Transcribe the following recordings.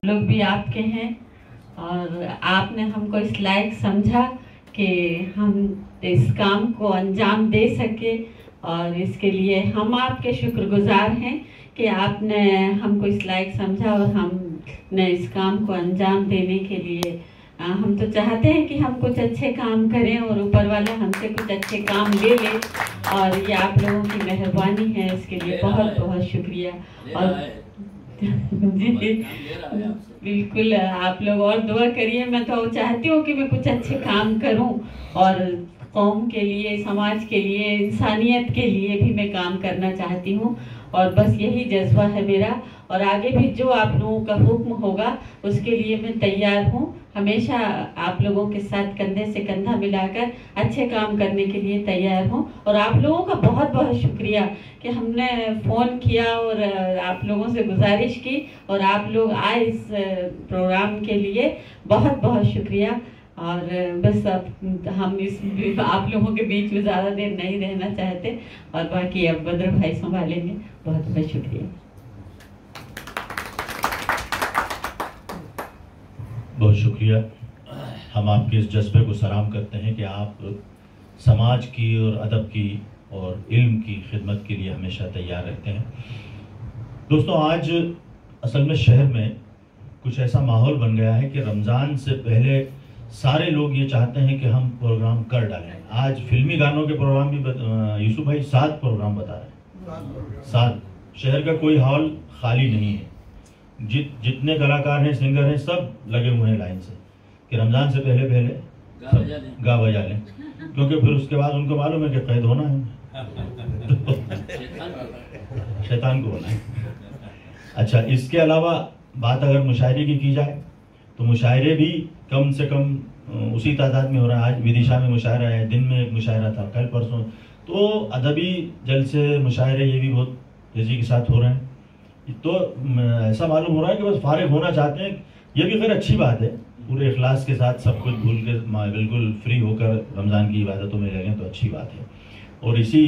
लोग भी आपके हैं और आपने हमको इस लायक समझा कि हम इस काम को अंजाम दे सके, और इसके लिए हम आपके शुक्रगुजार हैं कि आपने हमको इस लायक समझा और हमने इस काम को अंजाम देने के लिए हम तो चाहते हैं कि हम कुछ अच्छे काम करें और ऊपर वाला हमसे कुछ अच्छे काम ले ले, और ये आप लोगों की मेहरबानी है, इसके लिए बहुत बहुत शुक्रिया। और बिल्कुल आप लोग और दुआ करिए। मैं तो चाहती हूँ कि मैं कुछ अच्छे काम करूँ और कौम के लिए, समाज के लिए, इंसानियत के लिए भी मैं काम करना चाहती हूँ, और बस यही जज्बा है मेरा। और आगे भी जो आप लोगों का हुक्म होगा उसके लिए मैं तैयार हूँ, हमेशा आप लोगों के साथ कंधे से कंधा मिलाकर अच्छे काम करने के लिए तैयार हूँ। और आप लोगों का बहुत बहुत शुक्रिया कि हमने फ़ोन किया और आप लोगों से गुजारिश की और आप लोग आए इस प्रोग्राम के लिए, बहुत बहुत शुक्रिया। और बस अब हम इस आप लोगों के बीच में ज़्यादा देर नहीं रहना चाहते, और बाकी अब बद्र भाई संभालेंगे। बहुत बहुत शुक्रिया। बहुत शुक्रिया। हम आपके इस जज्बे को सलाम करते हैं कि आप समाज की और अदब की और इल्म की खिदमत के लिए हमेशा तैयार रहते हैं। दोस्तों, आज असल में शहर में कुछ ऐसा माहौल बन गया है कि रमज़ान से पहले सारे लोग ये चाहते हैं कि हम प्रोग्राम कर डालें। आज फिल्मी गानों के प्रोग्राम भी यूसुफ भाई 7 प्रोग्राम बता रहे हैं। 7 शहर का कोई हॉल खाली नहीं है। जितने कलाकार हैं, सिंगर हैं, सब लगे हुए हैं लाइन से कि रमज़ान से पहले गा बजा लें, क्योंकि फिर उसके बाद उनको मालूम है कि कैद होना है, शैतान को होना है। अच्छा, इसके अलावा बात अगर मुशायरे की जाए तो मुशायरे भी कम से कम उसी तादाद में हो रहा है। आज विदिशा में मुशायरा है, दिन में एक मुशायरा था, कल परसों, तो अदबी जलसे मुशायरे ये भी बहुत तेज़ी के साथ हो रहे हैं। तो ऐसा मालूम हो रहा है कि बस फारिग होना चाहते हैं। ये भी खैर अच्छी बात है, पूरे इखलास के साथ सब कुछ भूल के बिल्कुल फ्री होकर रमज़ान की इबादतों में लगें तो अच्छी बात है। और इसी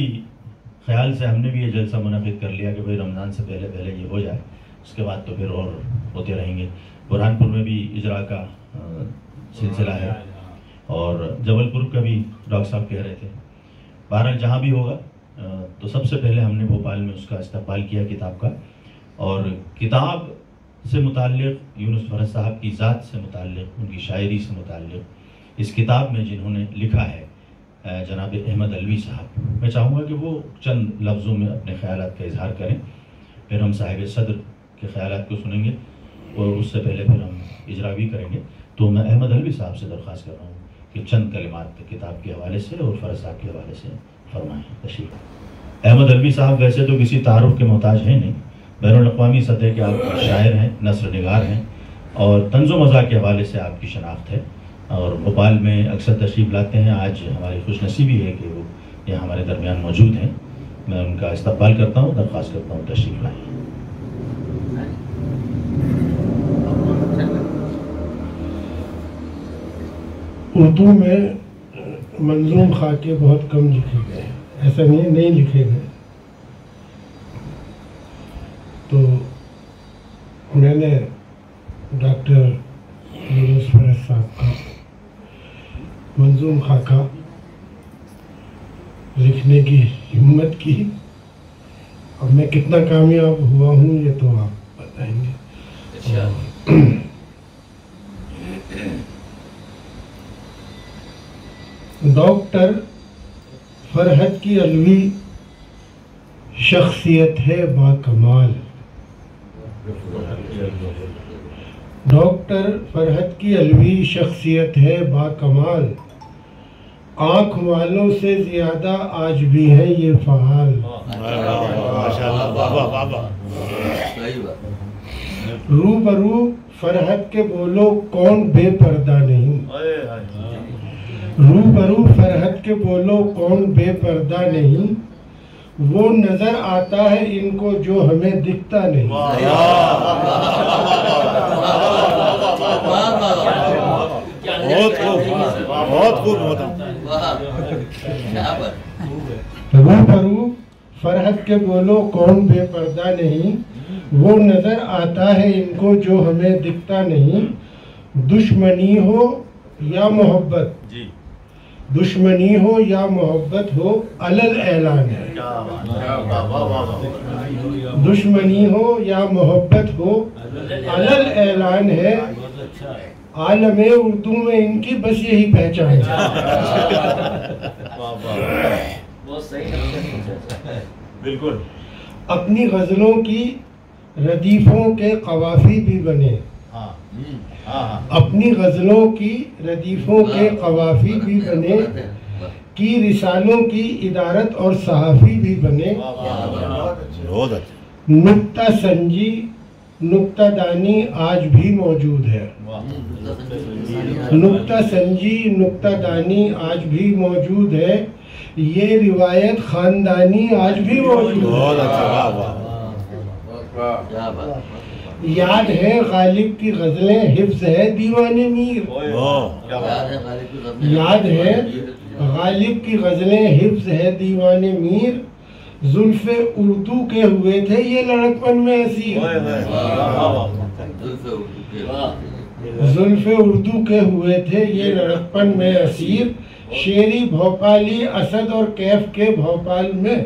ख्याल से हमने भी ये जलसा मुनक़िद कर लिया कि भाई रमज़ान से पहले ये हो जाए, उसके बाद तो फिर और होते रहेंगे। बुरहानपुर में भी इजरा का सिलसिला है और जबलपुर का भी डॉक्टर साहब कह रहे थे। बहरहाल जहाँ भी होगा तो सबसे पहले हमने भोपाल में उसका इस्तक़बाल किया किताब का, और किताब से मुताल्लिक़, यूनुस फरहत साहब की ज़ात से मुताल्लिक़, उनकी शायरी से मुताल्लिक़ इस किताब में जिन्होंने लिखा है जनाब अहमद अलवी साहब, मैं चाहूँगा कि वो चंद लफ्ज़ों में अपने ख़यालात का इजहार करें, फिर हम साहिब सदर के ख़यालात को सुनेंगे और उससे पहले फिर हम इजरा भी करेंगे। तो मैं अहमद अलवी साहब से दरख्वास्त कर रहा हूँ कि चंद कलिमात किताब के हवाले से और फरहत साहब के हवाले से फरमाएँ। तशरीफ़। अहमद अलवी साहब वैसे तो किसी तारुफ के मोहताज हैं नहीं, बैनुल-अक़वामी सतह के आप शायर हैं, नस्र निगार हैं, और तंज़ो मज़ा के हवाले से आपकी शनाख्त है और भोपाल में अक्सर तशरीफ़ लाते हैं। आज हमारी खुशनसीबी है कि वो यहाँ हमारे दरमियान मौजूद हैं। मैं उनका इस्तक़बाल करता हूँ, दरख्वास्त करता हूँ तशरीफ़ लाएँ। उर्दू में मंजूम खाके बहुत कम लिखे गए, ऐसा नहीं लिखे गए। तो मैंने डॉक्टर यूनुस फरहत साहब का मंजूम खाका लिखने की हिम्मत की। अब मैं कितना कामयाब हुआ हूँ ये तो आप बताएंगे। डॉक्टर फरहत की अलवी शख्सियत है बाकमाल। डॉक्टर फरहत की अलवी शख्सियत है बाकमाल, आँख वालों से ज़्यादा आज भी है ये फ़आल। रूबरू फरहत के बोलो कौन बेपर्दा नहीं, रूबरू फरहत के बोलो कौन बेपर्दा नहीं, वो नजर आता है इनको जो हमें दिखता नहीं। बहुत खूब होता। रूबरू फरहत के बोलो कौन बेपर्दा नहीं, वो नजर आता है इनको जो हमें दिखता नहीं। दुश्मनी हो या मोहब्बत, जी, दुश्मनी हो या मोहब्बत हो, अलल ऐलान है। क्या बात है, वाह वाह वाह वाह। दुश्मनी हो या मोहब्बत हो, अलल ऐलान है। आलमे उर्दू में इनकी बस यही पहचान है। वाह वाह, बहुत सही। बिल्कुल। अपनी गजलों की रदीफों के कवाफी भी बने। हाँ हाँ, अपनी गजलों की रदीफों के कवाफी भी बने, की रिसालों की इदारत और सहाफ़ी भी बने। बहुत अच्छा। नुक्ता संजी नुक्ता दानी आज भी मौजूद है। नुक्ता संजी नुक्ता दानी आज भी मौजूद है। ये रिवायत खानदानी आज भी मौजूद है। बहुत अच्छा, वाह वाह। याद है गालिब की गजलें, हिफ्ज है दीवाने मीर। याद है गालिब की गजलें, हिफ्ज है दीवाने मीर। जुल्फे उर्दू के हुए थे ये लड़कपन में असीर। जुल्फे उर्दू के हुए थे ये लड़कपन में असीर। शेरी भोपाली असद और कैफ के भोपाल में।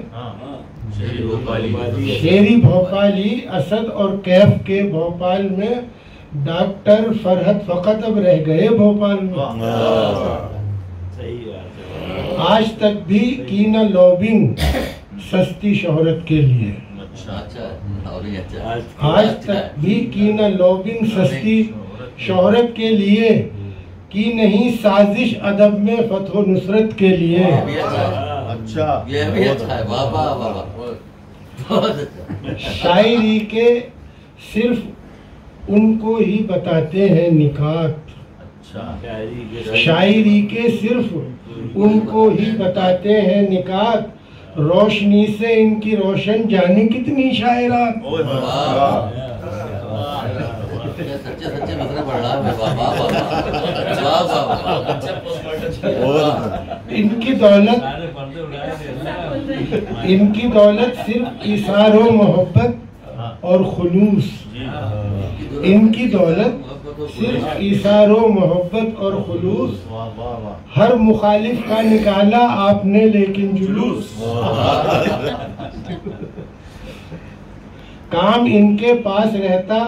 शेरी भोपाली असद और कैफ के भोपाल में। डॉक्टर फरहत फकत अब रह गए भोपाल में। आज तक भी की न लॉबिंग सस्ती शोहरत के लिए। आज तक भी की न लॉबिंग सस्ती शोहरत के लिए, की नहीं साजिश अदब में फतह नुसरत के लिए। अच्छा, ये भी अच्छा है। वाह वाह वाह वाह। शायरी के सिर्फ उनको ही बताते हैं निकात। अच्छा, शायरी के सिर्फ उनको ही बताते हैं निकात। रोशनी से इनकी रोशन जाने कितनी शायरात। सच्चे सच्चे मसले पढ़ रहा है। वाह वाह वाह वाह। इनकी दौलत सिर्फ इसार व मोहब्बत और खुलूस। इनकी दौलत सिर्फ इसार व मोहब्बत और खुलूस। हर मुखालिफ का निकाला आपने लेकिन जुलूस। काम इनके पास रहता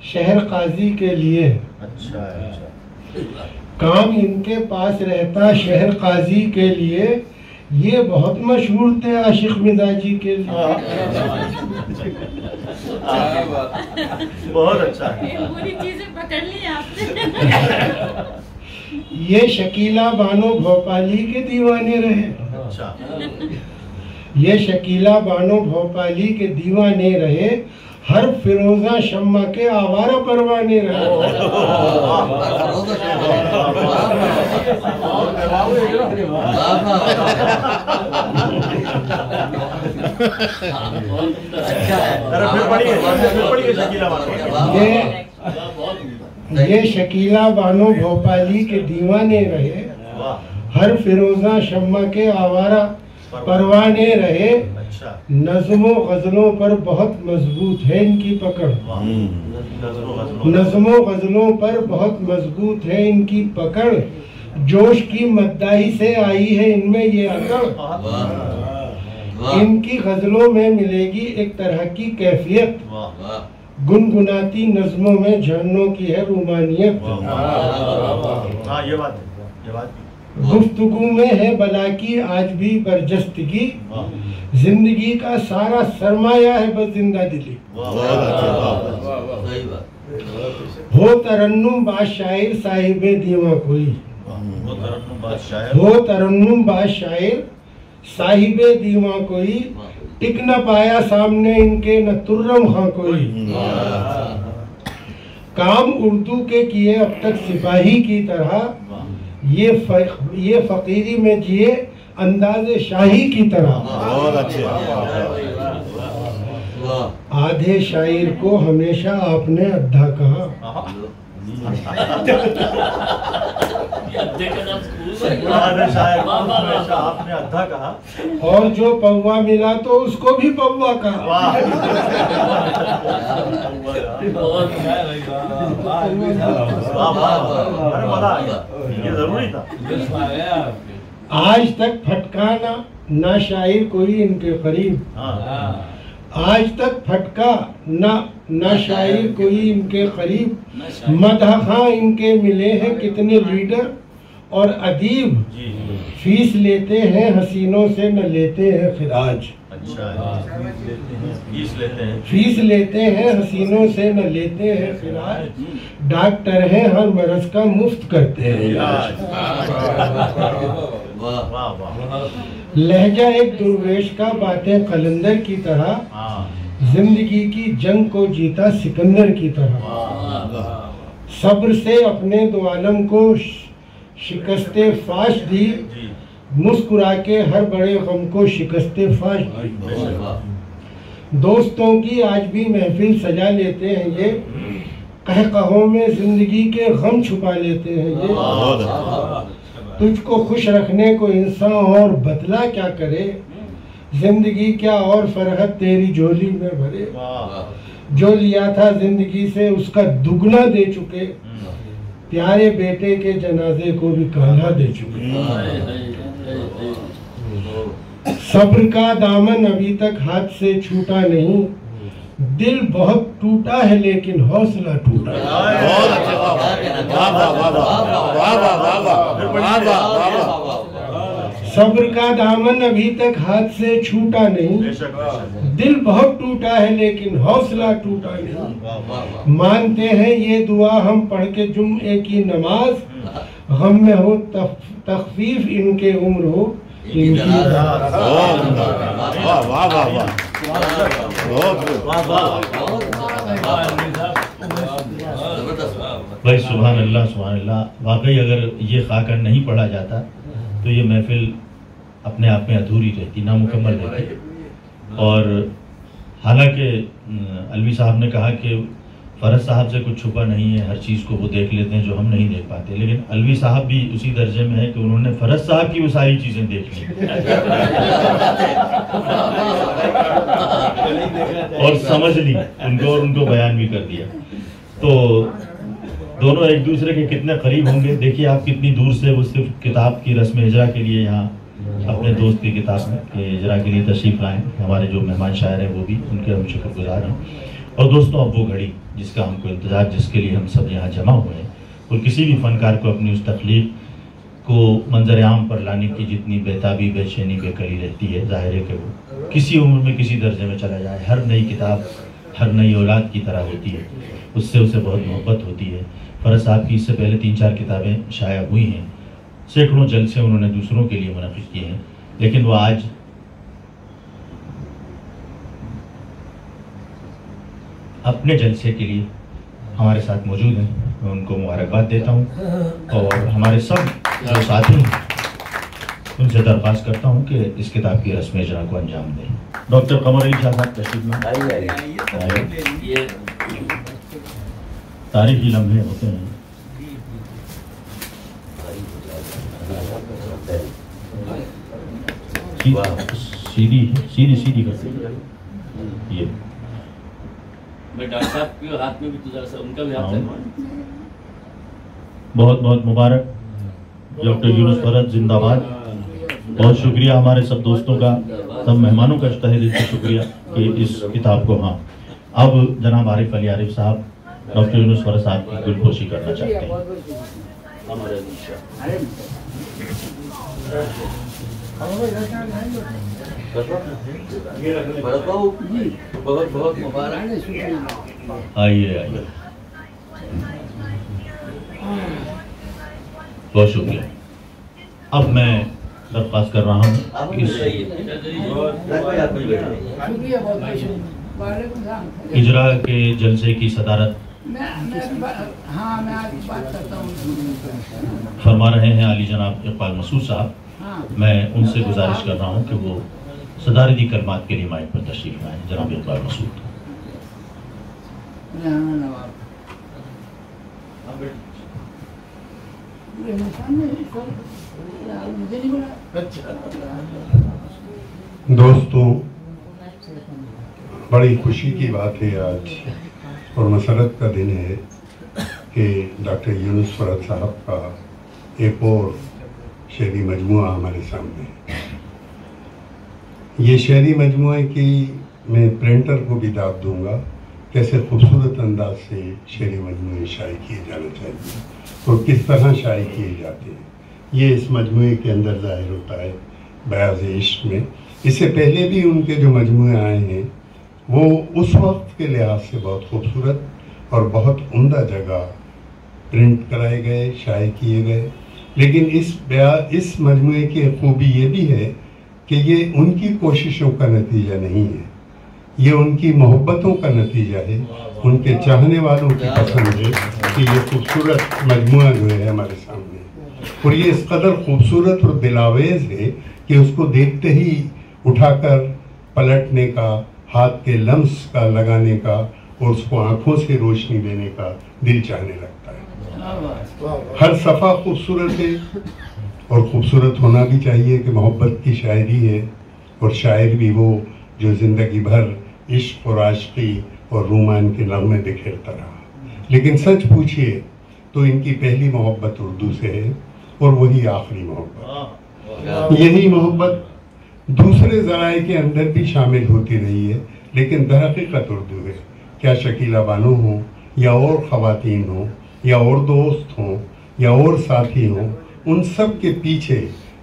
शहर काजी के लिए। अच्छा, अच्छा। काम इनके पास रहता शहर काजी के लिए। ये बहुत मशहूर थे आशिक मिजाजी के लिए। बहुत अच्छा है। पूरी चीजें पकड़ ली आपने। ये शकीला बानो भोपाली के दीवाने रहे। अच्छा, ये शकीला बानो भोपाली के दीवाने रहे। हर फिरोजा शम्मा के आवारा परवाने रहे। ये शकीला बानो भोपाली के दीवाने रहे। हर फिरोजा शम्मा के आवारा परवाने रहे। नज़्मों गज़लों पर बहुत मजबूत है इनकी पकड़। नज़्मों गज़लों पर बहुत मजबूत है इनकी पकड़। जोश की मद्दाही से आई है इनमें ये अकड़। इनकी गज़लों में मिलेगी एक तरह की कैफियत। गुनगुनाती नज़्मों में झरनों की है रूमानियत। ये बात है। गुफ्तगू में है बला की आज भी बरजस्तगी। जिंदगी का सारा सरमाया है बस जिंदा दिली। हो तरन्नुम बादशायर साहिबे दीवा कोई। हो तरन्नुम बादशायर साहिबे दीवा कोई। टिक न पाया सामने इनके न तुर्रम खां कोई। काम उर्दू के किए अब तक सिपाही की तरह। ये फकीरी में जिए अंदाज़े शाही की तरह। आधे शायर को हमेशा आपने अद्धा कहा। आधे शायर को हमेशा आपने अद्धा कहा, और जो पौवा मिला तो उसको भी पौवा कहा। वाह अरे मजा आ गया, ये जरूरी था। आज तक फटका ना शायर कोई इनके करीब, आज तक फटका ना शायर कोई इनके करीब, मदहा इनके मिले हैं कितने लीडर और अदीब, फीस लेते हैं हसीनों से न लेते हैं खिराज। अच्छा, फीस लेते हैं हसीनों से न लेते हैं खिराज, डॉक्टर हैं हर मर्ज का मुफ्त करते हैं इलाज। वाह वाह, लहजा एक दुर्वेश का, बातें कलंदर की तरह, जिंदगी की जंग को जीता सिकंदर की तरह, सब्र से अपने दो आलम को शिकस्ते फाश दी, मुस्कुरा के हर बड़े गम को शिकस्ते फाश दी। दोस्तों की आज भी महफिल सजा लेते हैं ये, कहकहों में जिंदगी के गम छुपा लेते हैं ये। तुझको खुश रखने को इंसान और बतला क्या करे, जिंदगी क्या और फरहत तेरी झोली में भरे। जो लिया था जिंदगी से उसका दुगना दे चुके, प्यारे बेटे के जनाजे को भी काला दे चुके। सब्र का दामन अभी तक हाथ से छूटा नहीं, दिल बहुत टूटा है लेकिन हौसला टूटा। सब्र का दामन अभी तक हाथ से छूटा नहीं, दिल बहुत टूटा है लेकिन हौसला टूटा नहीं। मानते हैं ये दुआ हम पढ़ के जुम्मे की नमाज, गम में हो तखफीफ इनके उम्र हो इनकी। भाई सुभान अल्लाह सुभान अल्लाह। वाकई अगर ये खाका नहीं पढ़ा जाता तो ये महफिल अपने आप में अधूरी रहती, नामुकम्मल रहती। और हालांकि अलवी साहब ने कहा कि फरज साहब से कुछ छुपा नहीं है, हर चीज़ को वो देख लेते हैं जो हम नहीं देख पाते, लेकिन अलवी साहब भी उसी दर्जे में है कि उन्होंने फरज साहब की वो सारी चीज़ें देख ली और समझ ली उनको, और उनको बयान भी कर दिया। तो दोनों एक दूसरे के कितने करीब होंगे। देखिए आप कितनी दूर से वो सिर्फ किताब की रस्म इजरा के लिए यहाँ अपने दोस्त की किताब में के इजरा के लिए तशरीफ़ लाएँ। हमारे जो मेहमान शायर हैं वो भी, उनके हम शुक्रगुजार हैं। और दोस्तों अब वो घड़ी जिसका हमको इंतज़ार, जिसके लिए हम सब यहाँ जमा हुए हैं, और किसी भी फ़नकार को अपनी उस तख्लीक को मंजर आम पर लाने की जितनी बेताबी बेचैनी बेकली रहती है, ज़ाहिर है कि वो किसी उम्र में किसी दर्जे में चला जाए, हर नई किताब हर नई औलाद की तरह होती है, उससे उसे बहुत मोहब्बत होती है। फरज साहब की इससे पहले 3-4 किताबें शाया हुई हैं, सैकड़ों जलसे उन्होंने दूसरों के लिए मुनक़िद किए हैं, लेकिन वो आज अपने जलसे के लिए हमारे साथ मौजूद हैं। मैं उनको मुबारकबाद देता हूँ और हमारे सब जो साथी हैं उनसे दरख्वास्त करता हूँ कि इस किताब की रस्म इजरा को अंजाम दें। डॉक्टर कमर अली शाह साहब तशरीफ में तारीखी लम्हे होते हैं। सीधी करते ये मैं डॉक्टर साहब के हाथ में भी तो जरा सा उनका भी हाथ है। बहुत बहुत मुबारक डॉक्टर यूनुस फरज, जिंदाबाद। बहुत शुक्रिया हमारे सब दोस्तों का, सब मेहमानों का तहे दिल से शुक्रिया कि इस किताब को, हाँ अब जनाब आरिफ अली आरिफ साहब डॉक्टर यूनुस फरज साहब की गुलपोशी करना चाहते हैं। बहुत बहुत मुबारक। आइए आइए, बहुत शुक्रिया। अब मैं दरख्वास्त कर रहा हूँ इस इजरा के जलसे की सदारत फरमा रहे हैं अली जनाब इकबाल मसूद साहब। मैं उनसे गुजारिश कर रहा हूँ कि वो सदारती कलमात के लिए माइक पर तशरीफ लाएं। जनाब इकबाल मसूद। दोस्तों, बड़ी खुशी की बात है आज और मसरत का दिन है कि डॉक्टर यूनुस फरहत साहब का एक और शेरी मजमुआ हमारे सामने है। ये शेरी मजमुआ की मैं प्रिंटर को भी दाद दूंगा कैसे खूबसूरत अंदाज से शेरी मजमुए शाये किए जाने चाहिए और किस तरह शाये किए जाते हैं, ये इस मजमुए के अंदर जाहिर होता है बयाज़ इश्क में। इससे पहले भी उनके जो मजमुए आए हैं वो उस वक्त के लिहाज से बहुत खूबसूरत और बहुत उम्दा जगह प्रिंट कराए गए, शाये किए गए। लेकिन इस मजमुए की खूबी ये भी है कि ये उनकी कोशिशों का नतीजा नहीं है, ये उनकी मोहब्बतों का नतीजा है, उनके चाहने वालों की पसंद है कि ये खूबसूरत मजमुआ जो है हमारे सामने, और ये इस कदर खूबसूरत और दिलावेज है कि उसको देखते ही उठाकर पलटने का, हाथ के लम्स का लगाने का और उसको आंखों से रोशनी देने का दिल चाहने लगता है। हर सफ़ा खूबसूरत है और खूबसूरत होना भी चाहिए कि मोहब्बत की शायरी है और शायर भी वो जो ज़िंदगी भर इश्क और आशिकी और रोमान के नग़्मे बिखेरता रहा। लेकिन सच पूछिए तो इनकी पहली मोहब्बत उर्दू से है और वही आखिरी मोहब्बत। यही मोहब्बत दूसरे ज़राए के अंदर भी शामिल होती रही है, लेकिन दरहकीकत उर्दू है। क्या शकीला बानो हो या और ख़वातीन हो या और दोस्त हों या और साथी हों, उन सब के पीछे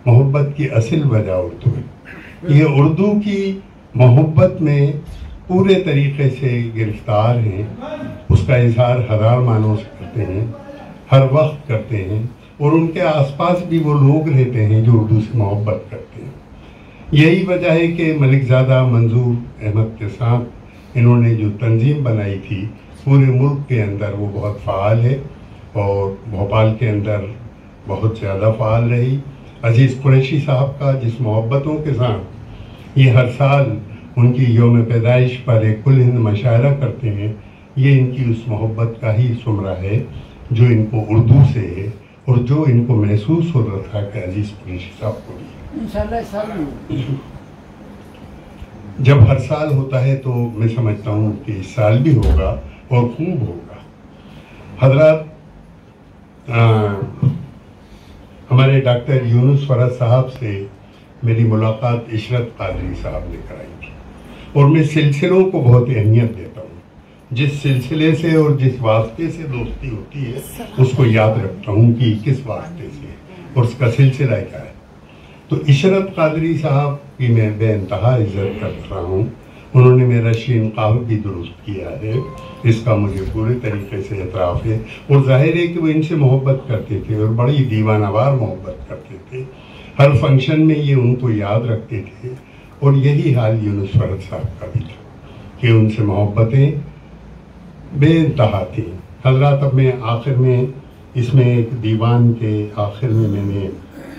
मोहब्बत की असल वजह उर्दू है। ये उर्दू की मोहब्बत में पूरे तरीके से गिरफ्तार हैं, उसका इजहार हज़ार मानों से करते हैं, हर वक्त करते हैं, और उनके आसपास भी वो लोग रहते हैं जो उर्दू से मोहब्बत करते हैं। यही वजह है कि मलिकज़ादा मंजूर अहमद के साथ इन्होंने जो तंजीम बनाई थी पूरे मुल्क के अंदर वो बहुत फ़ाल है और भोपाल के अंदर बहुत ज़्यादा फ़ाल रही। अजीज़ कुरैशी साहब का जिस मोहब्बतों के साथ ये हर साल उनकी यौम पैदाइश पर एक कुल हिंद मशायरा करते हैं, ये इनकी उस मोहब्बत का ही सुमरा है जो इनको उर्दू से है और जो इनको महसूस हो रहा था कि अजीज़ कुरैशी साहब को भी। जब हर साल होता है तो मैं समझता हूँ कि इस साल भी होगा और खूब होगा। हजरत हमारे डॉक्टर यूनुस फरहत साहब से मेरी मुलाकात इशरत कादरी साहब ने कराई थी और मैं सिलसिलों को बहुत अहमियत देता हूँ। जिस सिलसिले से और जिस वास्ते से दोस्ती होती है उसको याद रखता हूँ कि किस वास्ते से और उसका सिलसिला क्या है। तो इशरत कादरी साहब की मैं बेइंतहा इज्जत कर रहा हूँ। उन्होंने मेरा शीन काव भी दुरुस्त किया है, इसका मुझे पूरे तरीके से एतराफ़ है। और जाहिर है कि वो इनसे मोहब्बत करते थे और बड़ी दीवानावार मोहब्बत करते थे। हर फंक्शन में ये उनको याद रखते थे और यही हाल यूनुस फरहत साहब का भी था कि उनसे मोहब्बतें बेइंतहा थी। हजरात, अब मैं आखिर में इसमें एक दीवान के आखिर में मैंने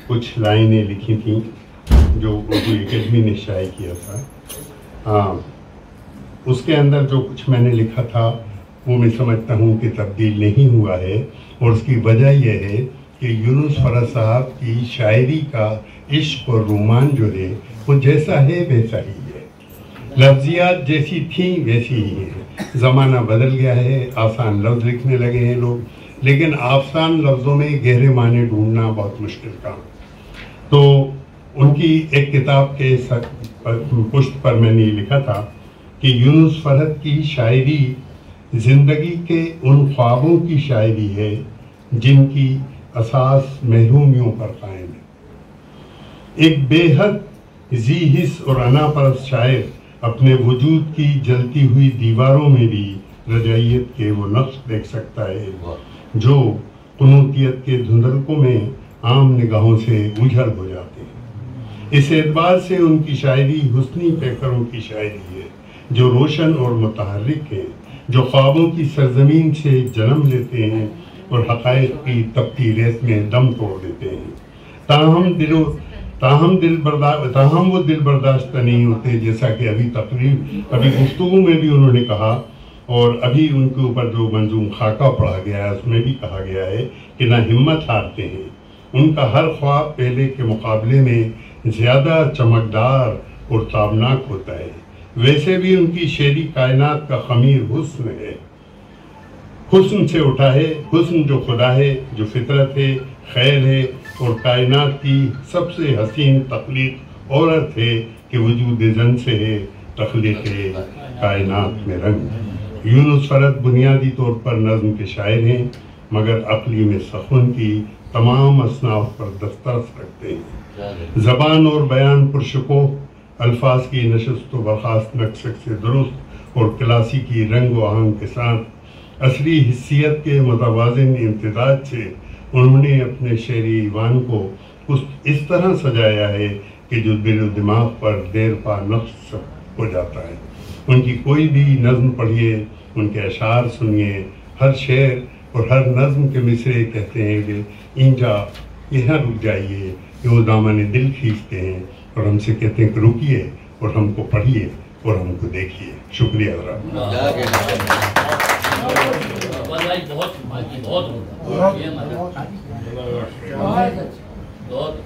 कुछ लाइनें लिखी थी जो उर्दू एकेडमी ने शाये किया था। उसके अंदर जो कुछ मैंने लिखा था वो मैं समझता हूँ कि तब्दील नहीं हुआ है और उसकी वजह यह है कि यूनुस फरहत साहब की शायरी का इश्क और रोमान जो है वो जैसा है वैसा ही है। लफ्ज़ियात जैसी थी वैसी ही है। ज़माना बदल गया है, आसान लफ्ज़ लिखने लगे हैं लोग, लेकिन आसान लफ्ज़ों में गहरे माने ढूंढना बहुत मुश्किल काम। तो उनकी एक किताब के पुष्ट पर मैंने लिखा था कि यूनुस फरहत की शायरी ज़िंदगी के उन ख्वाबों की शायरी है जिनकी असास महरूमियों पर कायम है। एक बेहद जी हिस और अनापरस्त शायर अपने वजूद की जलती हुई दीवारों में भी रजाइयत के वो नक्श देख सकता है जो कुनूतियत के धुंधलकों में आम निगाहों से उजल हो जाते हैं। इस एतबार से उनकी शायरी हुस्नी पैकरों की शायरी है जो रोशन और मुतहर्रिक है, जो ख्वाबों की सरजमीन से जन्म लेते हैं और हक़ाइक़ की तपती रेत में दम तोड़ देते हैं। ताहम वो दिल बर्दाश्त नहीं होते, जैसा कि अभी गुफ्तगू में भी उन्होंने कहा और अभी उनके ऊपर जो मंजूम खाका पढ़ा गया है उसमें भी कहा गया है कि ना हिम्मत हारते हैं, उनका हर ख्वाब पहले के मुकाबले में ज़्यादा चमकदार और ताबनाक होता है। वैसे भी उनकी शेरी कायनात का खमीर हुस्न है, हुस्न से उठा है, हुस्न जो खुदा है, जो फितरत है, खैर है और कायनात की सबसे हसीन तख्लीक औरत है कि वजूद जन से है तख्लीक कायनात में रंग। यूनुस फरत बुनियादी तौर पर नज़्म के शायर हैं, मगर अक्ली में सखुन की तमाम असनाफ पर दस्तरस रखते हैं। ज़बान और बयान पुरशको, अल्फाज की नशस्त व बर्खास्त नक्शक से दुरुस्त और क्लासिकी रंग व आहंग के साथ असली हिस्सियत के मुतवाज़िन इम्तिज़ाज से उन्होंने अपने शेरी ईवान को इस तरह सजाया है कि जो दिल दिमाग पर देर पा नक्श हो जाता है। उनकी कोई भी नज़्म पढ़िए, उनके अशार सुनिए, हर शेर और हर नज़्म के मिसरे कहते हैं कि इंजा यहाँ रुक जाइए, कि वो दामन दिल खींचते हैं और हमसे कहते हैं कि रुकिए और हमको पढ़िए और हमको देखिए। शुक्रिया बहुत